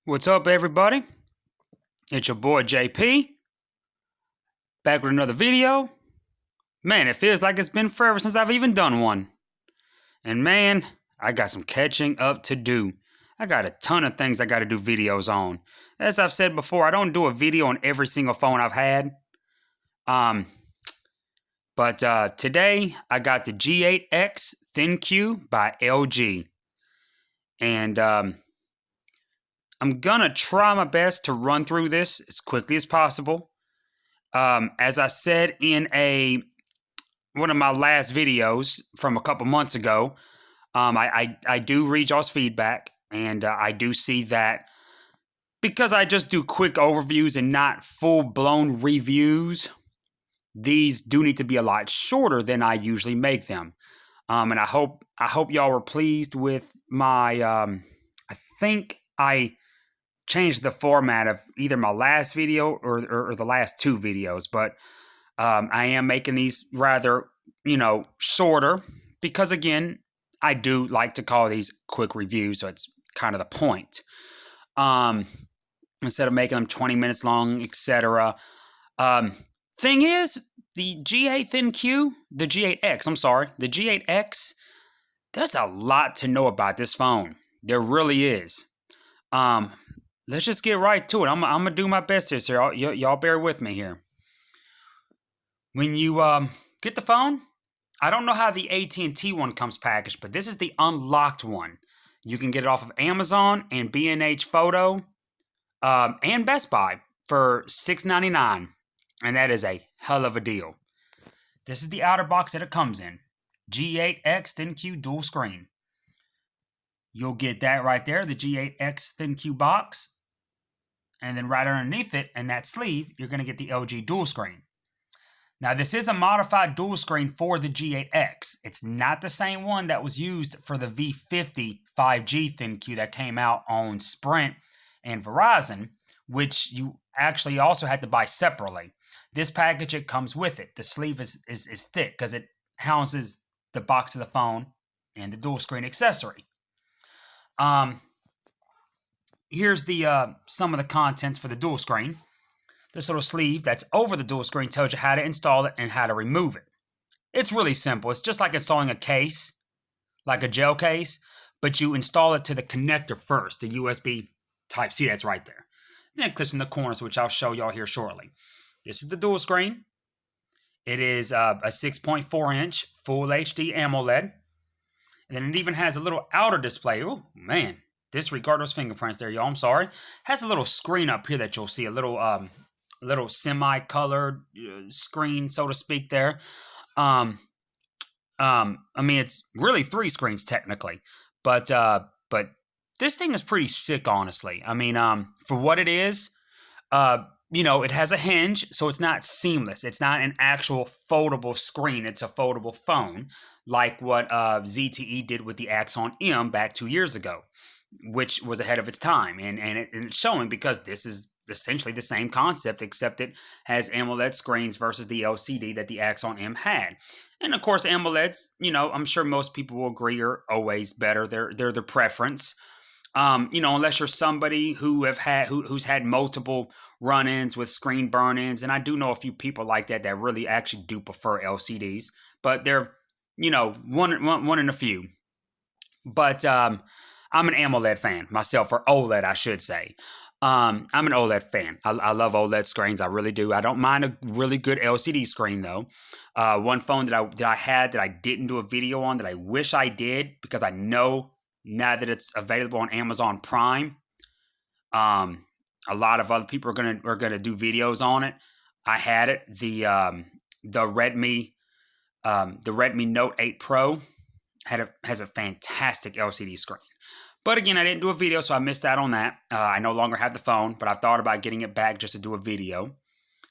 What's up, everybody? It's your boy JP, back with another video. Man, it feels like it's been forever since I've even done one. And man, I got some catching up to do. I got a ton of things I got to do videos on. As I've said before, I don't do a video on every single phone I've had. But today, I got the G8X ThinQ by LG. And I'm gonna try my best to run through this as quickly as possible. As I said in one of my last videos from a couple months ago, I do read y'all's feedback, and I do see that because I just do quick overviews and not full-blown reviews, these do need to be a lot shorter than I usually make them. And I hope y'all were pleased with my. I think I changed the format of either my last video or the last two videos, but I am making these rather, shorter because, again, I do like to call these quick reviews, so it's kind of the point. Instead of making them 20 minutes long, etc. Thing is, the G8 ThinQ, the G8X, the G8X, there's a lot to know about this phone. There really is. Let's just get right to it. I'm gonna do my best here, sir. Y'all bear with me here. When you get the phone, I don't know how the AT&T one comes packaged, but this is the unlocked one. You can get it off of Amazon and B&H Photo and Best Buy for $6.99, and that is a hell of a deal. This is the outer box that it comes in. G8X ThinQ dual screen. You'll get that right there, the G8X ThinQ box. And then right underneath it, in that sleeve, you're going to get the LG dual screen. Now, this is a modified dual screen for the G8X. It's not the same one that was used for the V50 5G ThinQ that came out on Sprint and Verizon, which you actually also had to buy separately. This package, it comes with it. The sleeve is thick because it houses the box of the phone and the dual screen accessory. Here's the some of the contents for the dual screen. This little sleeve that's over the dual screen tells you how to install it and how to remove it. It's really simple. It's just like installing a case, like a gel case, but you install it to the connector first, the USB Type-C that's right there. Then it clips in the corners, which I'll show y'all here shortly. This is the dual screen. It is a 6.4-inch Full HD AMOLED. And then it even has a little outer display. Oh, man. Disregard those fingerprints there, y'all. I'm sorry. Has a little screen up here that you'll see. A little semi-colored screen, so to speak, there. I mean, it's really three screens, technically. But this thing is pretty sick, honestly. I mean, for what it is, it has a hinge, so it's not seamless. It's not an actual foldable screen. It's a foldable phone, like what ZTE did with the Axon M back 2 years ago, which was ahead of its time. And it's showing because this is essentially the same concept, except it has AMOLED screens versus the LCD that the Axon M had. And of course, AMOLEDs, I'm sure most people will agree, are always better. They're the preference. Unless you're somebody who's had multiple run-ins with screen burn-ins, and I do know a few people like that really actually do prefer LCDs, but they're, one in a few. But I'm an AMOLED fan myself, or OLED, I should say. I'm an OLED fan. I love OLED screens. I really do. I don't mind a really good LCD screen, though. One phone that I had that I didn't do a video on that I wish I did, because I know now that it's available on Amazon Prime, a lot of other people are gonna do videos on it. I had it. The Redmi Note 8 Pro has a fantastic LCD screen. But again, I didn't do a video, so I missed out on that. I no longer have the phone, but I've thought about getting it back just to do a video,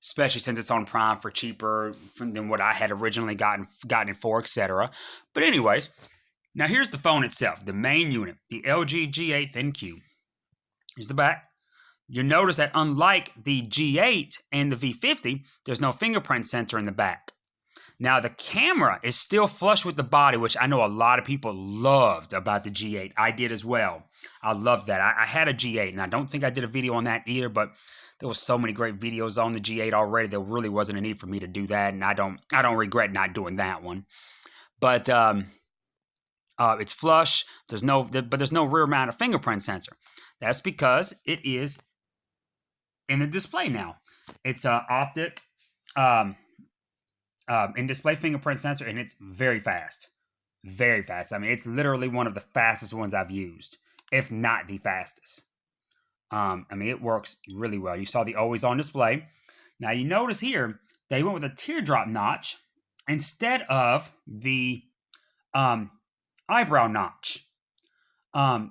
especially since it's on Prime for cheaper than what I had originally gotten it for, etc. But anyways, now here's the phone itself, the main unit, the LG G8 ThinQ. Here's the back. You'll notice that unlike the G8 and the V50, there's no fingerprint sensor in the back. Now, the camera is still flush with the body, which I know a lot of people loved about the G8. I did as well. I loved that. I had a G8, and I don't think I did a video on that either, but there was so many great videos on the G8 already. There really wasn't a need for me to do that, and I don't regret not doing that one. But it's flush. There's no rear mounted fingerprint sensor. That's because it is in the display now. It's optic in-display fingerprint sensor, and it's very fast. Very fast. I mean, it's literally one of the fastest ones I've used, if not the fastest. I mean, it works really well. You saw the always-on display. Now, you notice here, they went with a teardrop notch instead of the eyebrow notch.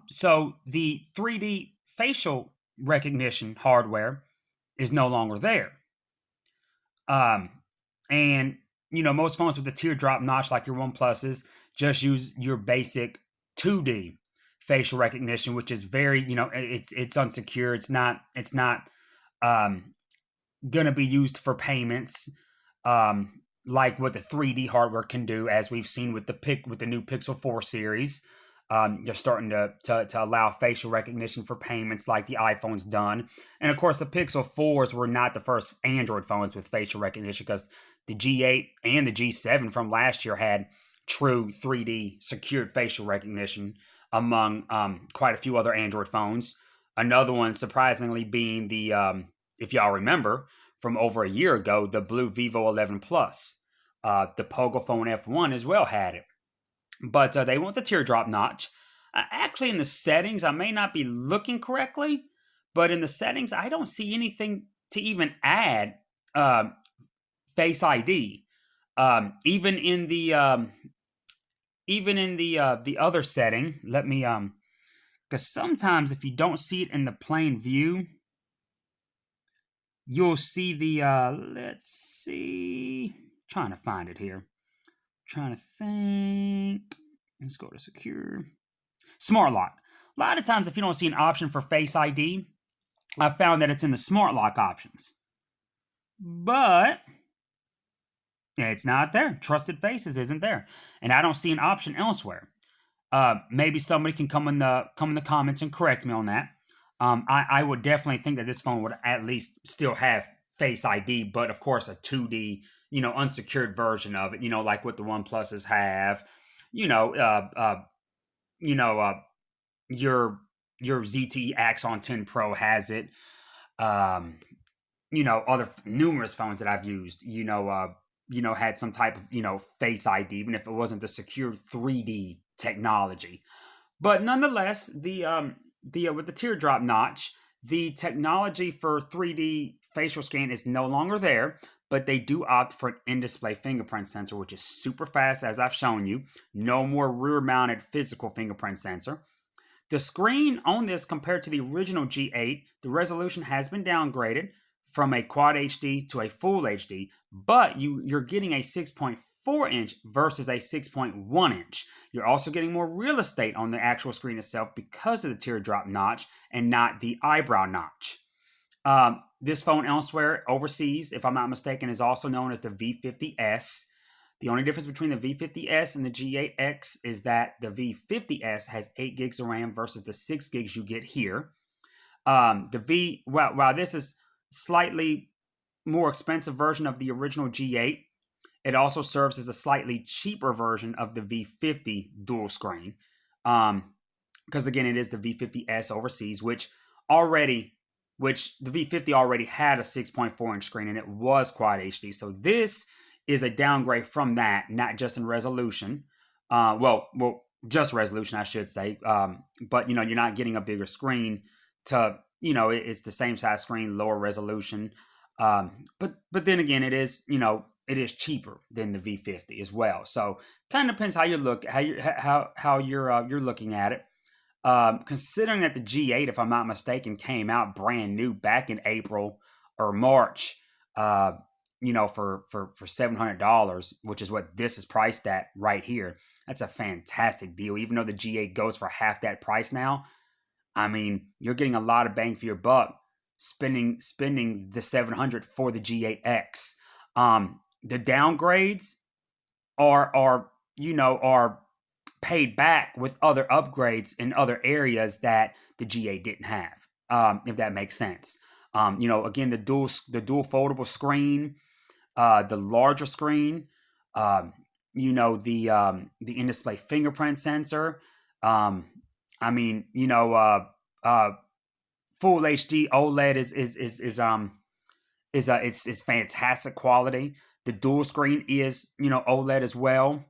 So the 3D facial recognition hardware is no longer there. And, you know, most phones with the teardrop notch, like your OnePluses, just use your basic 2D facial recognition, which is very, you know, it's unsecure. It's not going to be used for payments like what the 3D hardware can do, as we've seen with the new Pixel 4 series. They're starting to allow facial recognition for payments like the iPhone's done. And of course, the Pixel 4s were not the first Android phones with facial recognition, because the G8 and the G7 from last year had true 3D secured facial recognition among quite a few other Android phones. Another one, surprisingly, being the, if y'all remember, from over a year ago, the blue Vivo 11 Plus. The Pocophone F1 as well had it. But they want the teardrop notch. Actually, in the settings, I may not be looking correctly, but in the settings, I don't see anything to even add Face ID. Even in the other setting, let me because sometimes if you don't see it in the plain view, you'll see the let's see, trying to find it here. Trying to think. Let's go to secure. Smart lock. A lot of times, if you don't see an option for Face ID, I've found that it's in the smart lock options. But it's not there. Trusted Faces isn't there, and I don't see an option elsewhere. Maybe somebody can come in the comments and correct me on that. I would definitely think that this phone would at least still have Face ID, but of course a 2D, you know, unsecured version of it, you know, like what the OnePluses have, your ZTE Axon 10 Pro has it, other numerous phones that I've used, had some type of, Face ID, even if it wasn't the secure 3D technology. But nonetheless, with the teardrop notch, the technology for 3D facial scan is no longer there, but they do opt for an in-display fingerprint sensor, which is super fast, as I've shown you. No more rear-mounted physical fingerprint sensor. The screen on this, compared to the original G8, the resolution has been downgraded from a Quad HD to a Full HD, but you're getting a 6.4 inch versus a 6.1 inch. You're also getting more real estate on the actual screen itself because of the teardrop notch and not the eyebrow notch. This phone elsewhere, overseas, if I'm not mistaken, is also known as the V50S. The only difference between the V50S and the G8X is that the V50S has 8 gigs of RAM versus the 6 gigs you get here. While this is slightly more expensive version of the original G8, it also serves as a slightly cheaper version of the V50 dual screen. Because again, it is the V50S overseas, which the V50 already had a 6.4 inch screen and it was Quad HD. So this is a downgrade from that, not just in resolution. Just resolution, I should say. But you're not getting a bigger screen it's the same size screen, lower resolution. But then again, it is cheaper than the V50 as well. So kind of depends how you look, how you're looking at it. Considering that the G8, if I'm not mistaken, came out brand new back in April or March, for $700, which is what this is priced at right here. That's a fantastic deal. Even though the G8 goes for half that price now, I mean, you're getting a lot of bang for your buck spending the $700 for the G8X. The downgrades are are paid back with other upgrades in other areas that the G8 didn't have. If that makes sense. Again, the dual foldable screen, the larger screen, the in-display fingerprint sensor. I mean, full HD OLED is fantastic quality. The dual screen is OLED as well.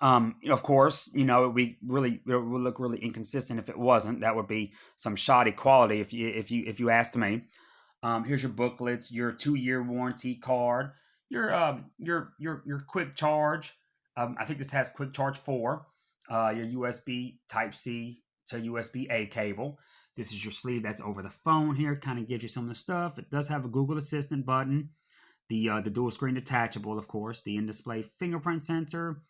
Of course, it would look really inconsistent if it wasn't. That would be some shoddy quality if you asked me. Here's your booklets, your 2-year warranty card, your quick charge. I think this has quick charge 4. Your USB Type C to USB A cable. This is your sleeve that's over the phone here. Kind of gives you some of the stuff. It does have a Google Assistant button. The dual screen detachable, of course. The in-display fingerprint sensor.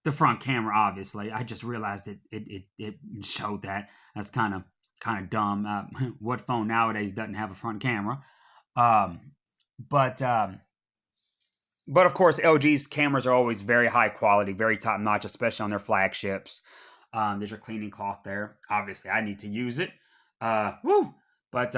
The front camera, obviously. I just realized it showed that. That's kind of dumb. What phone nowadays doesn't have a front camera? But of course, LG's cameras are always very high quality, very top notch, especially on their flagships. There's your cleaning cloth there. Obviously, I need to use it. But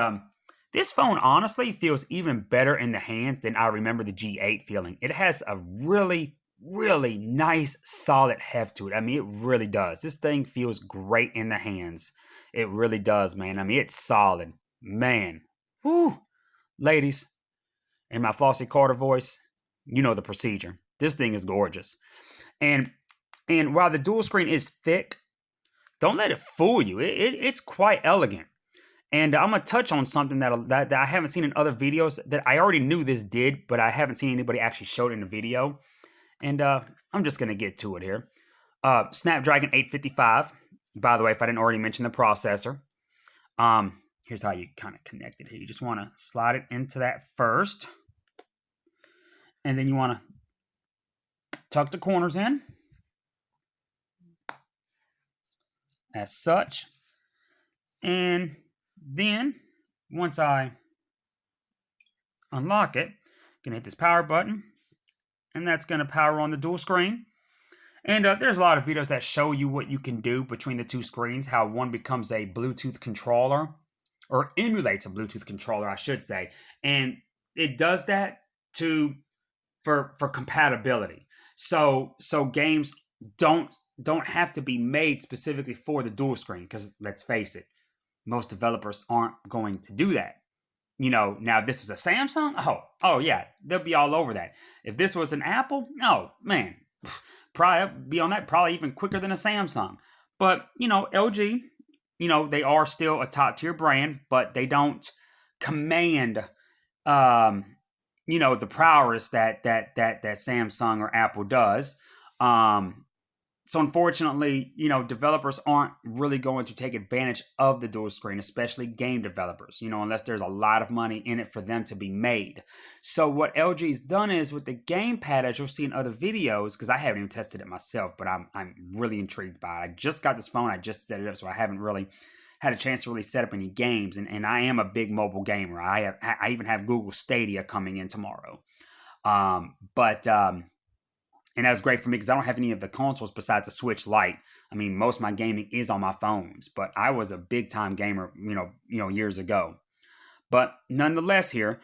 this phone honestly feels even better in the hands than I remember the G8 feeling. It has a really, really nice, solid heft to it. I mean, it really does. This thing feels great in the hands. It really does, man. I mean, it's solid. Man. Whew. Ladies, in my Flossie Carter voice, you know the procedure. This thing is gorgeous. And while the dual screen is thick, don't let it fool you. It's quite elegant. And I'm going to touch on something that I haven't seen in other videos that I already knew this did, but I haven't seen anybody actually show it in the video. And I'm just going to get to it here. Snapdragon 855. By the way, if I didn't already mention the processor. Here's how you kind of connect it here. You just want to slide it into that first. And then you want to tuck the corners in. As such. And then, once I unlock it, I'm going to hit this power button. And that's going to power on the dual screen. And there's a lot of videos that show you what you can do between the two screens, how one becomes a Bluetooth controller, or emulates a Bluetooth controller, I should say. And it does that for compatibility. So games don't have to be made specifically for the dual screen, because let's face it, most developers aren't going to do that. Now if this was a Samsung, oh yeah, they'll be all over that. If this was an Apple, oh man, probably be on that probably even quicker than a Samsung. But LG, they are still a top tier brand, but they don't command the prowess that Samsung or Apple does. So unfortunately, developers aren't really going to take advantage of the dual screen, especially game developers, unless there's a lot of money in it for them to be made. So what LG's done is with the gamepad, as you'll see in other videos, because I haven't even tested it myself, but I'm really intrigued by it. I just got this phone, I just set it up, so I haven't really had a chance to really set up any games. And I am a big mobile gamer. I even have Google Stadia coming in tomorrow. And that's great for me because I don't have any of the consoles besides the Switch Lite. I mean, most of my gaming is on my phones, but I was a big time gamer, years ago. But nonetheless, here,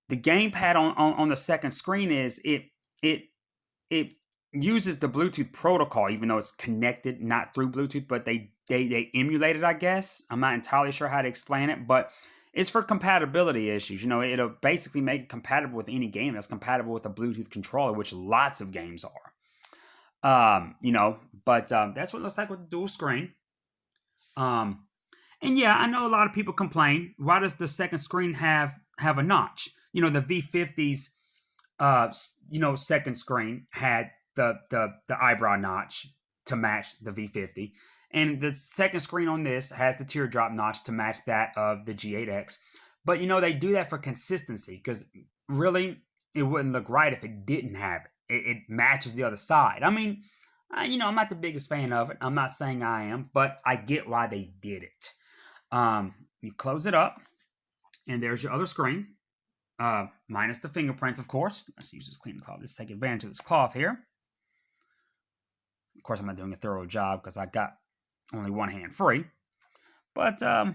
the gamepad on the second screen is it uses the Bluetooth protocol, even though it's connected not through Bluetooth, but they emulate it, I guess. I'm not entirely sure how to explain it, but it's for compatibility issues. It'll basically make it compatible with any game that's compatible with a Bluetooth controller, which lots of games are. But that's what it looks like with the dual screen. And yeah, I know a lot of people complain, why does the second screen have a notch? The V50's second screen had the eyebrow notch to match the V50. And the second screen on this has the teardrop notch to match that of the G8X. But, they do that for consistency because really it wouldn't look right if it didn't have it. It matches the other side. I mean, I'm not the biggest fan of it. I'm not saying I am, but I get why they did it. You close it up, and there's your other screen, minus the fingerprints, of course. Let's use this cleaning cloth. Let's take advantage of this cloth here. Of course, I'm not doing a thorough job because I got only one hand free. But I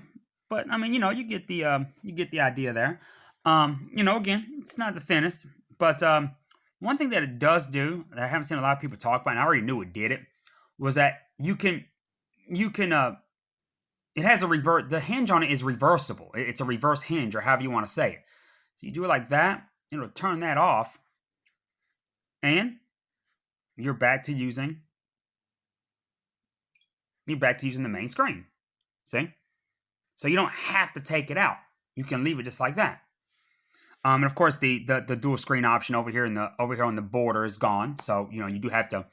mean, you get the idea there. Again, it's not the thinnest, but one thing that it does do that I haven't seen a lot of people talk about, and I already knew it did it, was that you can it has a revert. The hinge on it is reversible. It's a reverse hinge, or however you want to say it. So you do it like that, it'll turn that off, and you're back to using the main screen. See? So you don't have to take it out. You can leave it just like that. And of course, the dual screen option over here on the border is gone. So you do have to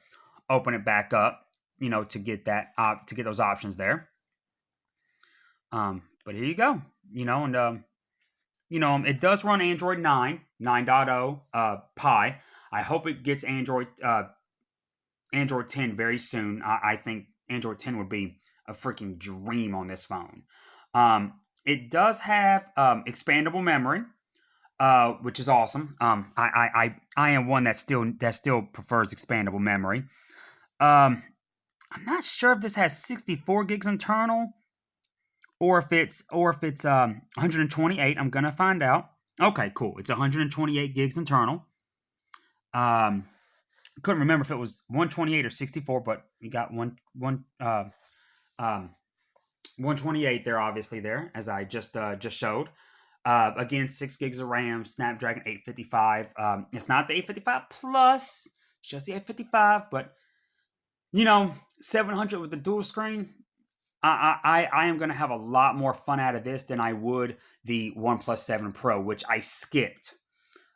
open it back up, to get that to get those options there. But here you go. It does run Android 9.0 Pie. I hope it gets Android 10 very soon. I think Android 10 would be a freaking dream on this phone. It does have expandable memory, which is awesome. I am one that still prefers expandable memory. I'm not sure if this has 64 gigs internal or if it's 128. I'm gonna find out. Okay, cool. It's 128 gigs internal. Couldn't remember if it was 128 or 64, but you got 128 there, obviously there, as I just showed. Again, 6 gigs of RAM, Snapdragon 855. It's not the 855 Plus, it's just the 855, but 700 with the dual screen. I am going to have a lot more fun out of this than I would the OnePlus 7 Pro, which I skipped.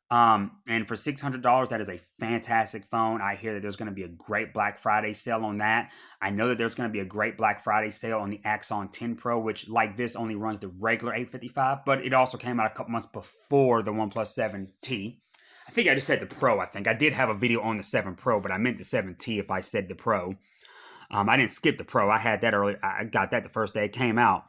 And for $600, that is a fantastic phone. I hear that there's going to be a great Black Friday sale on that. I know that there's going to be a great Black Friday sale on the Axon 10 Pro, which, like this, only runs the regular 855, but it also came out a couple months before the OnePlus 7T. I think I just said the Pro, I think. I did have a video on the 7 Pro, but I meant the 7T if I said the Pro. I didn't skip the Pro. I had that early. I got that the first day it came out.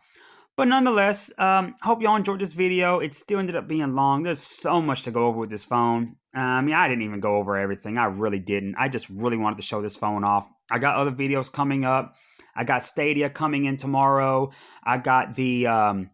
But nonetheless, hope y'all enjoyed this video. It still ended up being long. There's so much to go over with this phone. I didn't even go over everything. I really didn't. I just really wanted to show this phone off. I got other videos coming up. I got Stadia coming in tomorrow. I got the Amazfit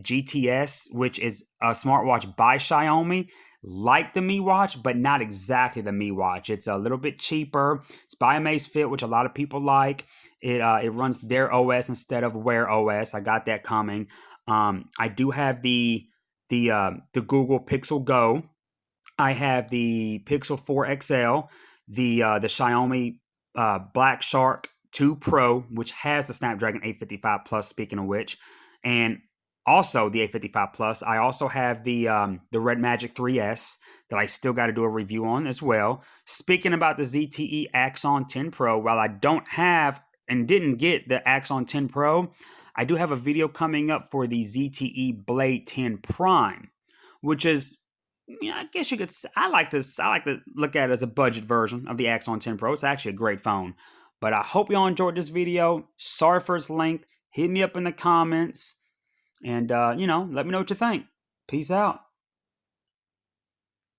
GTS, which is a smartwatch by Xiaomi, like the Mi Watch, but not exactly the Mi Watch. It's a little bit cheaper. It's by Amazfit, which a lot of people like. It runs their OS instead of Wear OS. I got that coming. I do have the Google Pixel Go. I have the Pixel 4 XL, the Xiaomi Black Shark 2 Pro, which has the Snapdragon 855 Plus, speaking of which, and also the 855 Plus. I also have the Red Magic 3S that I still got to do a review on as well. Speaking about the ZTE Axon 10 Pro, while I don't have and didn't get the Axon 10 Pro, I do have a video coming up for the ZTE Blade 10 Prime, which is, I guess you could. I like to look at it as a budget version of the Axon 10 Pro. It's actually a great phone. But I hope y'all enjoyed this video. Sorry for its length. Hit me up in the comments. And, let me know what you think. Peace out.